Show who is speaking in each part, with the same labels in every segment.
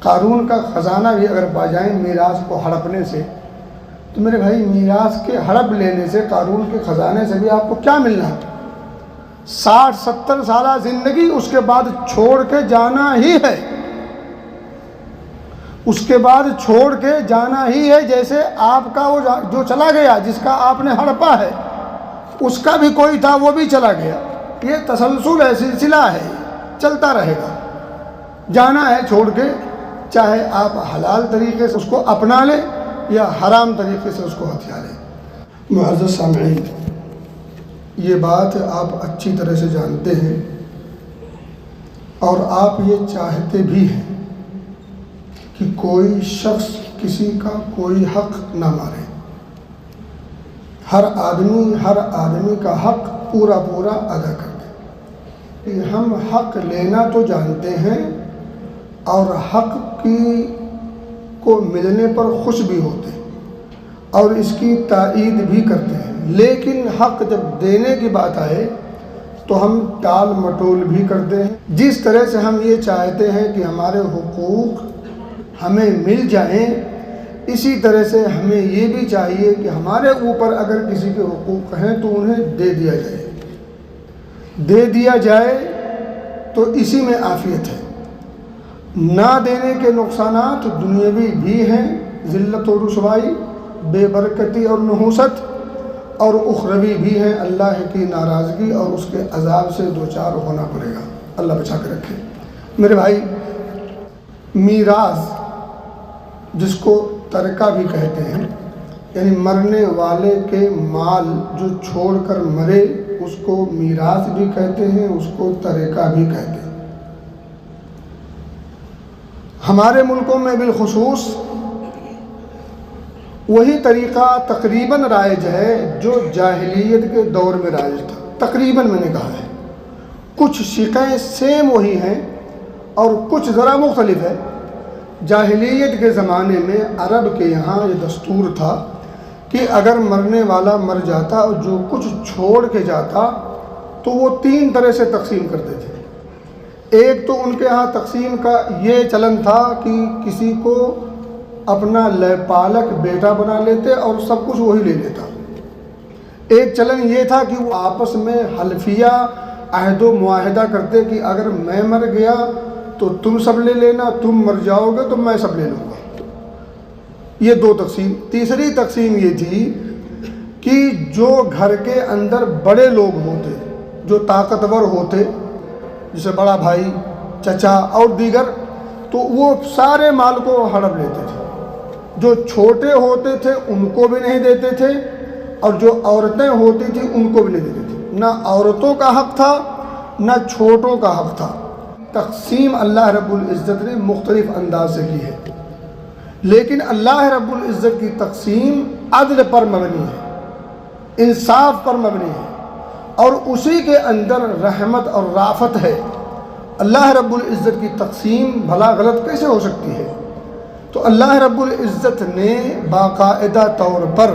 Speaker 1: قارون کا خزانہ بھی اگر بجائیں میراث کو ہڑپنے سے، تو میرے بھائی میراث کے ہڑپ لینے سے، قارون کے خزانے سے بھی آپ کو کیا ملنا ہے؟ 60-70 سالہ زندگی اس کے بعد چھوڑ کے جانا ہی ہے، اس کے بعد چھوڑ کے جانا ہی ہے۔ جیسے آپ کا وہ جو چلا گیا، جس کا آپ نے ہڑپا ہے، اس کا بھی کوئی تھا، وہ بھی چلا گیا۔ یہ تسلسل ہے، سلسلہ ہے، چلتا رہے گا۔ جانا ہے چھوڑ کے، چاہے آپ حلال طریقے سے اس کو اپنا لیں یا حرام طریقے سے اس کو ہتھیا لیں۔ معزز سامعین، یہ بات آپ اچھی طرح سے جانتے ہیں اور آپ یہ چاہتے بھی ہیں کہ کوئی شخص کسی کا کوئی حق نہ مارے۔ ہر آدمی کا حق پورا ادا کر دے۔ ہم حق لینا تو جانتے ہیں اور حق کو ملنے پر خوش بھی ہوتے ہیں اور اس کی تائید بھی کرتے ہیں، لیکن حق جب دینے کی بات آئے تو ہم ٹال مٹول بھی کرتے ہیں۔ جس طرح سے ہم یہ چاہتے ہیں کہ ہمارے حقوق ہمیں مل جائیں، اسی طرح سے ہمیں یہ بھی چاہیے کہ ہمارے اوپر اگر کسی کے حقوق ہیں تو انہیں دے دیا جائے تو اسی میں عافیت ہے۔ نہ دینے کے نقصانات دنیاوی بھی ہیں، ذلت و رسوائی، بے برکتی اور نحوست، اور اخروی بھی ہیں، اللہ کی ناراضگی اور اس کے عذاب سے دوچار ہونا پڑے گا۔ اللہ بچا کے رکھے۔ میرے بھائی، میراث جس کو ترکہ بھی کہتے ہیں، یعنی مرنے والے کے مال جو چھوڑ کر مرے، اس کو میراث بھی کہتے ہیں، اس کو ترکہ بھی کہتے ہیں۔ ہمارے ملکوں میں بالخصوص وہی طریقہ تقریباً رائج ہے جو جاہلیت کے دور میں رائج تھا۔ تقریباً میں نے کہا ہے، کچھ شقیں سیم وہی ہیں اور کچھ ذرا مختلف ہے۔ جاہلیت کے زمانے میں عرب کے یہاں یہ دستور تھا کہ اگر مرنے والا مر جاتا اور جو کچھ چھوڑ کے جاتا تو وہ 3 طرح سے تقسیم کرتے تھے۔ ایک تو ان کے ہاں تقسیم کا یہ چلن تھا کہ کسی کو اپنا پالک بیٹا بنا لیتے اور سب کچھ وہی لے لیتا۔ ایک چلن یہ تھا کہ وہ آپس میں حلفیہ عہد و معاہدہ کرتے کہ اگر میں مر گیا تو تم سب لے لینا، تم مر جاؤ گے تو میں سب لے لوں گا۔ یہ 2 تقسیم۔ تیسری تقسیم یہ تھی کہ جو گھر کے اندر بڑے لوگ ہوتے، جو طاقتور ہوتے، جیسے بڑا بھائی، چچا اور دیگر، تو وہ سارے مال کو ہڑپ لیتے تھے۔ جو چھوٹے ہوتے تھے ان کو بھی نہیں دیتے تھے اور جو عورتیں ہوتی تھیں ان کو بھی نہیں دیتے تھے۔ نہ عورتوں کا حق تھا نہ چھوٹوں کا حق تھا۔ تقسیم اللہ رب العزت نے مختلف انداز سے کی ہے، لیکن اللہ رب العزت کی تقسیم عدل پر مبنی ہے، انصاف پر مبنی ہے، اور اسی کے اندر رحمت اور رافت ہے۔ اللہ رب العزت کی تقسیم بھلا غلط کیسے ہو سکتی ہے؟ تو اللہ رب العزت نے باقاعدہ طور پر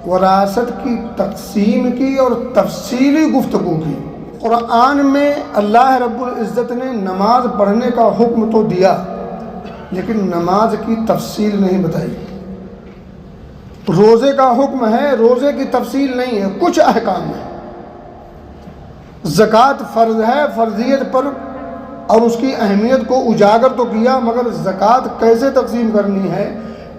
Speaker 1: وراثت کی تقسیم کی اور تفصیلی گفتگو کی۔ قرآن میں اللہ رب العزت نے نماز پڑھنے کا حکم تو دیا، لیکن نماز کی تفصیل نہیں بتائی۔ روزے کا حکم ہے، روزے کی تفصیل نہیں ہے، کچھ احکام ہے۔ زکوٰۃ فرض ہے، فرضیت پر اور اس کی اہمیت کو اجاگر تو کیا، مگر زکوٰۃ کیسے تقسیم کرنی ہے،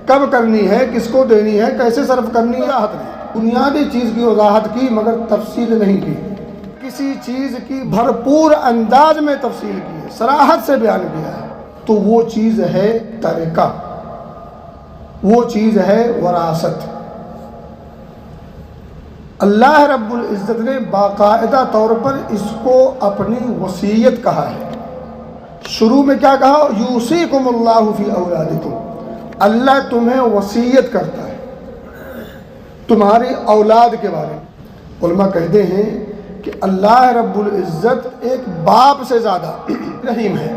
Speaker 1: کب کرنی ہے، کس کو دینی ہے، کیسے صرف کرنی ہے، وضاحت نہیں۔ بنیادی چیز کی وضاحت کی مگر تفصیل نہیں کی۔ کسی چیز کی بھرپور انداز میں تفصیل کی ہے، صراحت سے بیان کیا ہے، تو وہ چیز ہے ترکہ، وہ چیز ہے وراثت۔ اللہ رب العزت نے باقاعدہ طور پر اس کو اپنی وصیت کہا ہے۔ شروع میں کیا کہا؟ یوصیکم اللہ فی اولادکم، اللہ تمہیں وصیت کرتا ہے تمہاری اولاد کے بارے میں۔ علماء کہتے ہیں کہ اللہ رب العزت ایک باپ سے زیادہ رحیم ہے۔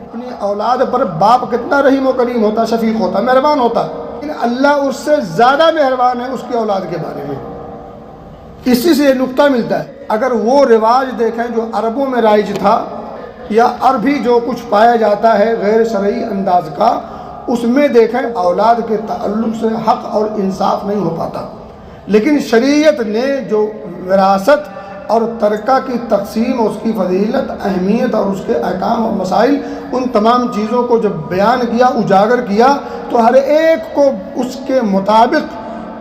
Speaker 1: اپنی اولاد پر باپ کتنا رحیم و کریم ہوتا، شفیق ہوتا، مہربان ہوتا، لیکن اللہ اس سے زیادہ مہربان ہے اس کی اولاد کے بارے میں۔ اسی سے یہ نقطہ ملتا ہے۔ اگر وہ رواج دیکھیں جو عربوں میں رائج تھا یا عربی جو کچھ پایا جاتا ہے غیر شرعی انداز کا، اس میں دیکھیں اولاد کے تعلق سے حق اور انصاف نہیں ہو پاتا، لیکن شریعت نے جو وراثت اور ترکہ کی تقسیم، اس کی فضیلت، اہمیت اور اس کے احکام اور مسائل، ان تمام چیزوں کو جب بیان کیا، اجاگر کیا، تو ہر ایک کو اس کے مطابق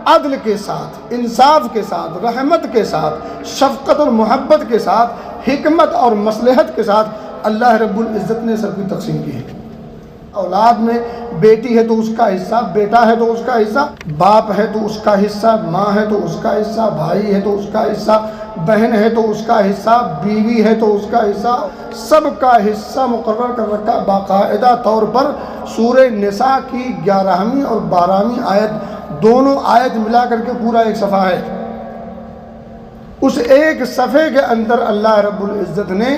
Speaker 1: عدل کے ساتھ، انصاف کے ساتھ، رحمت کے ساتھ، شفقت اور محبت کے ساتھ، حکمت اور مصلحت کے ساتھ اللہ رب العزت نے سب کی تقسیم کی ہے۔ اولاد میں بیٹی ہے تو اس کا حصہ، بیٹا ہے تو اس کا حصہ، باپ ہے تو اس کا حصہ، ماں ہے تو اس کا حصہ، بھائی ہے تو اس کا حصہ، بہن ہے تو اس کا حصہ، بیوی ہے تو اس کا حصہ، سب کا حصہ مقرر کر رکھا باقاعدہ طور پر۔ سورہ نساء کی 11ویں اور 12ویں آیت، دونوں آیت ملا کر کے پورا ایک صفحہ ہے۔ اس ایک صفحے کے اندر اللہ رب العزت نے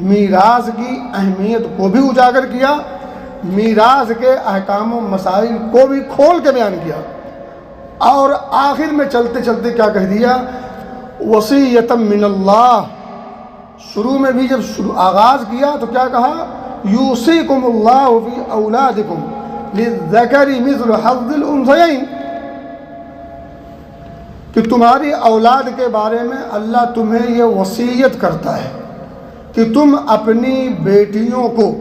Speaker 1: میراث کی اہمیت کو بھی اجاگر کیا، میراث کے احکام و مسائل کو بھی کھول کے بیان کیا، اور آخر میں چلتے چلتے کیا کہہ دیا، وصیۃ من اللہ۔ شروع میں بھی جب آغاز کیا تو کیا کہا، یوصیکم اللہ فی اولادکم للذکر مثل حظ الانثیین، کہ تمہاری اولاد کے بارے میں اللہ تمہیں یہ وصیت کرتا ہے کہ تم اپنی بیٹیوں کو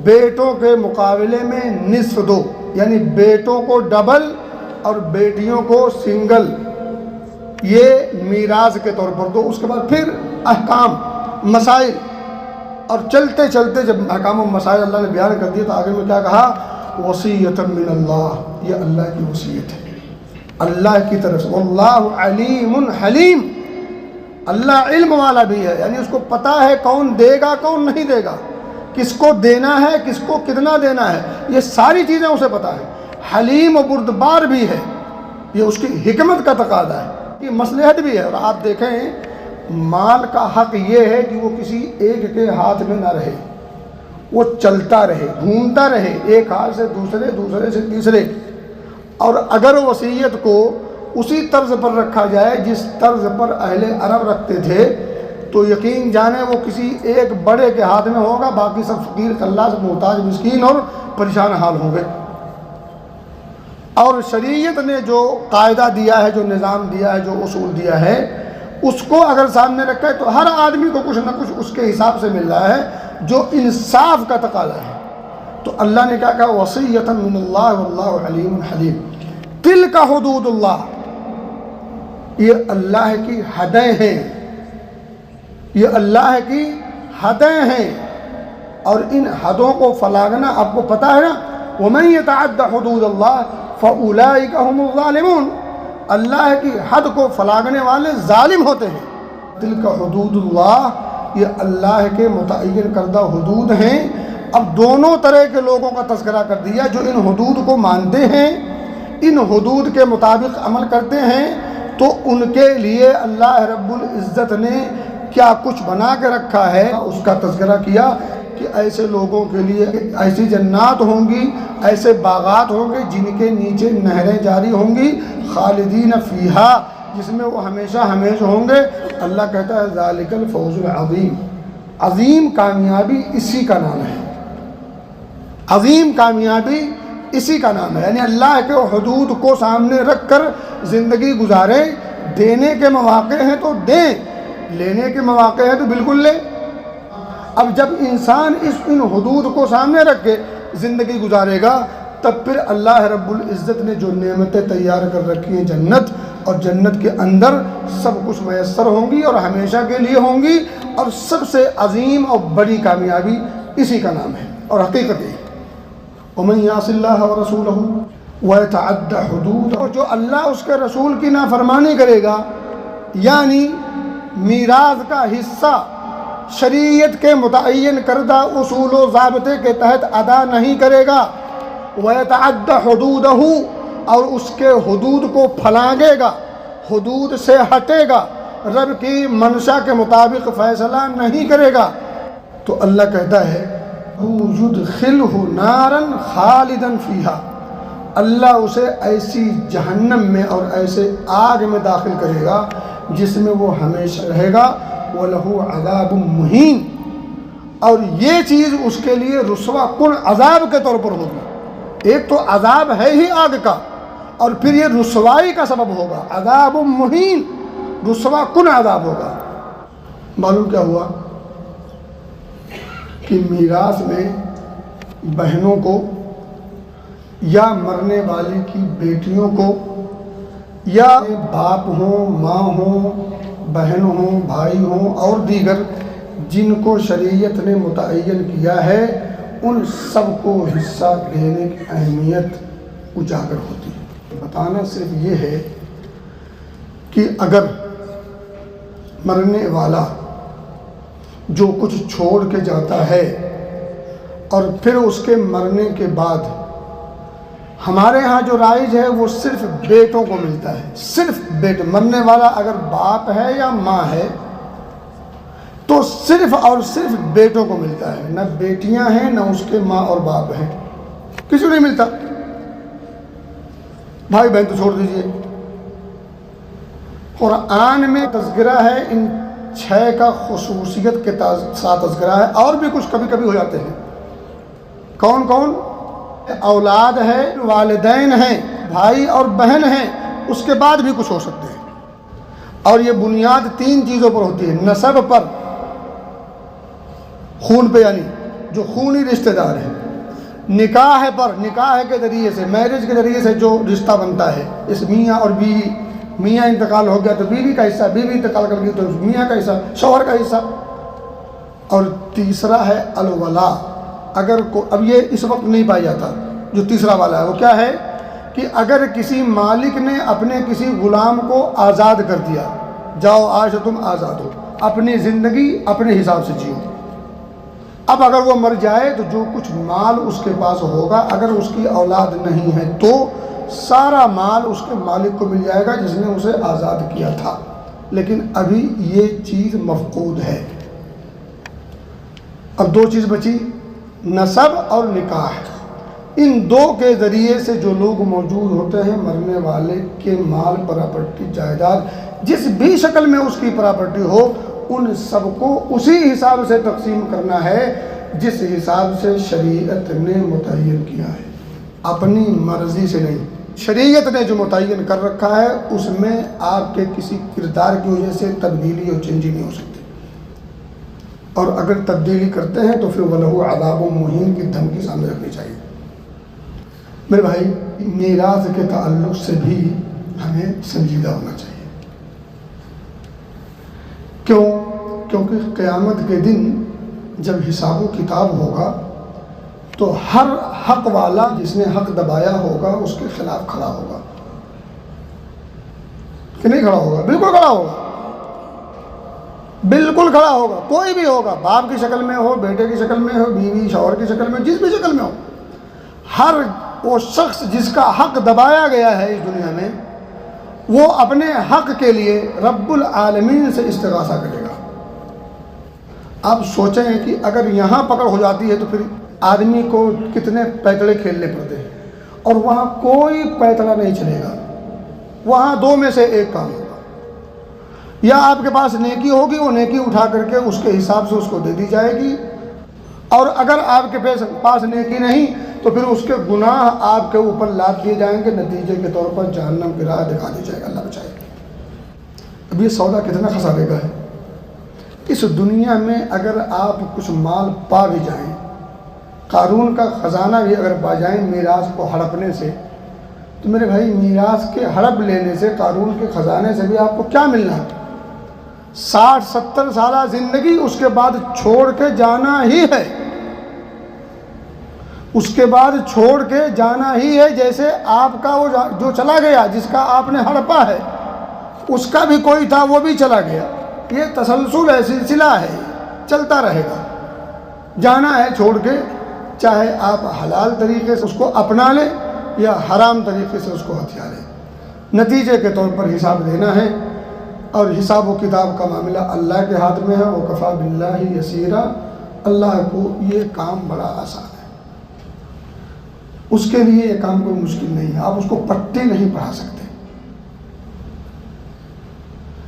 Speaker 1: بیٹوں کے مقابلے میں نصف دو، یعنی بیٹوں کو ڈبل اور بیٹیوں کو سنگل، یہ میراث کے طور پر دو۔ اس کے بعد پھر احکام مسائل، اور چلتے چلتے جب احکام و مسائل اللہ نے بیان کر دیا تو آگے میں کیا کہا، وصیۃ من اللہ، یہ اللہ کی وصیت ہے اللہ کی طرف سے۔ واللہ علیم حلیم، اللہ علم والا بھی ہے، یعنی اس کو پتہ ہے کون دے گا کون نہیں دے گا، کس کو دینا ہے کس کو کتنا دینا ہے، یہ ساری چیزیں اسے پتہ ہے۔ حلیم و بردبار بھی ہے، یہ اس کی حکمت کا تقاضا ہے، یہ مصلحت بھی ہے۔ اور آپ دیکھیں مال کا حق یہ ہے کہ وہ کسی ایک کے ہاتھ میں نہ رہے، وہ چلتا رہے، گھومتا رہے، ایک ہاتھ سے دوسرے، دوسرے سے تیسرے۔ اور اگر وصیت کو اسی طرز پر رکھا جائے جس طرز پر اہل عرب رکھتے تھے تو یقین جانیں وہ کسی ایک بڑے کے ہاتھ میں ہوگا، باقی سب فقیر کلّا سے محتاج مسکین اور پریشان حال ہوں گے۔ اور شریعت نے جو قاعدہ دیا ہے، جو نظام دیا ہے، جو اصول دیا ہے، اس کو اگر سامنے رکھا ہے تو ہر آدمی کو کچھ نہ کچھ اس کے حساب سے مل رہا ہے جو انصاف کا تقاضا ہے۔ تو اللہ نے کیا کہا، وصیۃ من اللہ واللہ علیم حلیم۔ تلک حدود اللہ، یہ اللہ کی حدیں ہیں، یہ اللہ کی حدیں ہیں، اور ان حدوں کو فلاگنا آپ کو پتہ ہے نا، ومن یتعد حدود اللہ فاولئک هم الظالمون، اللہ کی حد کو فلاگنے والے ظالم ہوتے ہیں۔ تلک حدود اللہ، یہ اللہ کے متعین کردہ حدود ہیں۔ اب دونوں طرح کے لوگوں کا تذکرہ کر دیا، جو ان حدود کو مانتے ہیں، ان حدود کے مطابق عمل کرتے ہیں، تو ان کے لیے اللہ رب العزت نے کیا کچھ بنا کے رکھا ہے اس کا تذکرہ کیا، کہ ایسے لوگوں کے لیے ایسی جنات ہوں گی، ایسے باغات ہوں گے جن کے نیچے نہریں جاری ہوں گی، خالدین فیہا، جس میں وہ ہمیشہ ہمیشہ ہوں گے۔ اللہ کہتا ہے ذالک الفوز العظیم، عظیم کامیابی اسی کا نام ہے، عظیم کامیابی اسی کا نام ہے۔ یعنی اللہ کے حدود کو سامنے رکھ کر زندگی گزاریں، دینے کے مواقع ہیں تو دیں، لینے کے مواقع ہیں تو بالکل لیں۔ اب جب انسان ان حدود کو سامنے رکھ کے زندگی گزارے گا، تب پھر اللہ رب العزت نے جو نعمتیں تیار کر رکھی ہیں جنت، اور جنت کے اندر سب کچھ میسر ہوں گی اور ہمیشہ کے لیے ہوں گی، اور سب سے عظیم اور بڑی کامیابی اسی کا نام ہے اور حقیقت ہے۔ ومن یعص اللہ ورسولہ ویتعد حدودہ، اور جو اللہ اس کے رسول کی نافرمانی کرے گا، یعنی میراث کا حصہ شریعت کے متعین کردہ اصول و ضابطے کے تحت ادا نہیں کرے گا، ویتعد حدودہ، اور اس کے حدود کو پھلانگے گا، حدود سے ہٹے گا، رب کی منشا کے مطابق فیصلہ نہیں کرے گا، تو اللہ کہتا ہے یدخلہ نارا خالدا فیہا، اللہ اسے ایسی جہنم میں اور ایسے آگ میں داخل کرے گا جس میں وہ ہمیشہ رہے گا، وَلَهُ عَذَابٌ مُّهِینٌ، اور یہ چیز اس کے لیے رسوا کن عذاب کے طور پر ہوگی۔ ایک تو عذاب ہے ہی آگ کا، اور پھر یہ رسوائی کا سبب ہوگا، عذاب مہین، رسوا کن عذاب ہوگا۔ معلوم کیا ہوا کہ میراث میں بہنوں کو یا مرنے والی کی بیٹیوں کو یا باپ ہوں، ماں ہوں، بہن ہوں، بھائی ہوں اور دیگر جن کو شریعت نے متعین کیا ہے، ان سب کو حصہ دینے کی اہمیت اجاگر ہوتی ہے۔ بتانا صرف یہ ہے کہ اگر مرنے والا جو کچھ چھوڑ کے جاتا ہے اور پھر اس کے مرنے کے بعد ہمارے ہاں جو رائج ہے وہ صرف بیٹوں کو ملتا ہے، صرف بیٹے، مرنے والا اگر باپ ہے یا ماں ہے تو صرف اور صرف بیٹوں کو ملتا ہے، نہ بیٹیاں ہیں نہ اس کے ماں اور باپ ہیں، کسی کو نہیں ملتا۔ بھائی بہن تو چھوڑ دیجئے۔ قرآن میں تذکرہ ہے ان 6 کا خصوصیت کے ساتھ تذکرہ ہے، اور بھی کچھ کبھی کبھی ہو جاتے ہیں۔ کون کون؟ اولاد ہے، والدین ہیں، بھائی اور بہن ہیں، اس کے بعد بھی کچھ ہو سکتے ہیں۔ اور یہ بنیاد 3 چیزوں پر ہوتی ہے، نسب پر، خون پہ یعنی جو خونی رشتہ دار ہیں، نکاح پر، نکاح کے ذریعے سے، میرج کے ذریعے سے جو رشتہ بنتا ہے، اس میاں اور بیوی، میاں انتقال ہو گیا تو بیوی کا حصہ، بیوی انتقال کر گئی تو میاں کا حصہ، شوہر کا حصہ۔ اور تیسرا ہے الولا، اگر اب یہ اس وقت نہیں پایا جاتا، جو تیسرا والا ہے وہ کیا ہے کہ اگر کسی مالک نے اپنے کسی غلام کو آزاد کر دیا، جاؤ آج سے تم آزاد ہو، اپنی زندگی اپنے حساب سے جیو۔ اب اگر وہ مر جائے تو جو کچھ مال اس کے پاس ہوگا، اگر اس کی اولاد نہیں ہے تو سارا مال اس کے مالک کو مل جائے گا جس نے اسے آزاد کیا تھا۔ لیکن ابھی یہ چیز مفقود ہے۔ اب 2 چیز بچی، نسب اور نکاح۔ ان 2 کے ذریعے سے جو لوگ موجود ہوتے ہیں، مرنے والے کے مال، پراپرٹی، جائیداد، جس بھی شکل میں اس کی پراپرٹی ہو، ان سب کو اسی حساب سے تقسیم کرنا ہے جس حساب سے شریعت نے متعین کیا ہے، اپنی مرضی سے نہیں۔ شریعت نے جو متعین کر رکھا ہے اس میں آپ کے کسی کردار کی وجہ سے تبدیلی اور چینج نہیں ہو سکتی، اور اگر تبدیلی کرتے ہیں تو پھر وَلَهُ عَذَابٌ مُّهِينٌ کی دھمکی سامنے رکھنی چاہیے۔ میرے بھائی، میراث کے تعلق سے بھی ہمیں سنجیدہ ہونا چاہیے۔ کیوں؟ کیونکہ قیامت کے دن جب حساب و کتاب ہوگا تو ہر حق والا جس نے حق دبایا ہوگا اس کے خلاف کھڑا ہوگا، کہ نہیں کھڑا ہوگا؟ بالکل کھڑا ہوگا، بالکل کھڑا ہوگا، کوئی بھی ہوگا، باپ کی شکل میں ہو، بیٹے کی شکل میں ہو، بیوی شوہر کی شکل میں، جس بھی شکل میں ہو، ہر وہ شخص جس کا حق دبایا گیا ہے اس دنیا میں، وہ اپنے حق کے لیے رب العالمین سے استغاثہ کرے گا۔ آپ سوچیں کہ اگر یہاں پکڑ ہو جاتی ہے تو پھر آدمی کو کتنے پیتڑے کھیلنے پڑتے ہیں، اور وہاں کوئی پیتڑا نہیں چلے گا، وہاں 2 میں سے ایک کام ہوگا، یا آپ کے پاس نیکی ہوگی، وہ نیکی اٹھا کر کے اس کے حساب سے اس کو دے دی جائے گی، اور اگر آپ کے پاس نیکی نہیں تو پھر اس کے گناہ آپ کے اوپر لاد دیے جائیں گے، نتیجے کے طور پر جہنم کی راہ دکھا دی جائے گا، اللہ بچائے گا۔ اب یہ سودا کتنا خسارے کا ہے۔ اس دنیا میں اگر آپ کچھ مال پا بھی جائیں، قارون کا خزانہ بھی اگر پا جائیں میراث کو ہڑپنے سے، تو میرے بھائی میراث کے ہڑپ لینے سے، قارون کے خزانے سے بھی آپ کو کیا ملنا ہے؟ 60-70 سالہ زندگی اس کے بعد چھوڑ کے جانا ہی ہے، اس کے بعد چھوڑ کے جانا ہی ہے۔ جیسے آپ کا وہ جو چلا گیا، جس کا آپ نے ہڑپا ہے، اس کا بھی کوئی تھا، وہ بھی چلا گیا۔ یہ تسلسل ہے، سلسلہ ہے، چلتا رہے گا۔ جانا ہے چھوڑ کے، چاہے آپ حلال طریقے سے اس کو اپنا لیں یا حرام طریقے سے اس کو ہتھیا لیں، نتیجے کے طور پر حساب دینا ہے، اور حساب و کتاب کا معاملہ اللہ کے ہاتھ میں ہے۔ وَكَفَى بِاللَّهِ يَسِيرًا، اللہ کو یہ کام بڑا آسان ہے، اس کے لیے یہ کام کوئی مشکل نہیں ہے، آپ اس کو پٹی نہیں پڑھا سکتے۔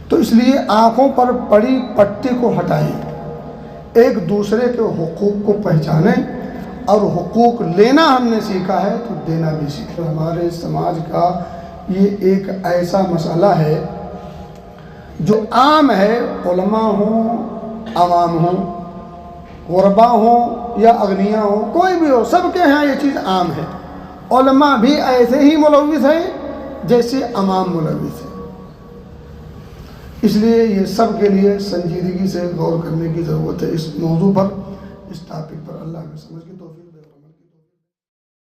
Speaker 1: تو اس لیے آنکھوں پر پڑی پٹی کو ہٹائیں، ایک دوسرے کے حقوق کو پہچانیں اور حقوق لینا ہم نے سیکھا ہے تو دینا بھی سیکھیں۔ ہمارے سماج کا یہ ایک ایسا مسئلہ ہے جو عام ہے، علماء ہوں، عوام ہوں، غربا ہوں یا اغنیاء ہوں، کوئی بھی ہو، سب کے ہاں یہ چیز عام ہے۔ علماء بھی ایسے ہی ملوث ہیں جیسے عوام ملوث ہیں۔ اس لیے یہ سب کے لیے سنجیدگی سے غور کرنے کی ضرورت ہے اس موضوع پر، اس ٹاپک پر۔ اللہ ہمیں سمجھ کی توفیق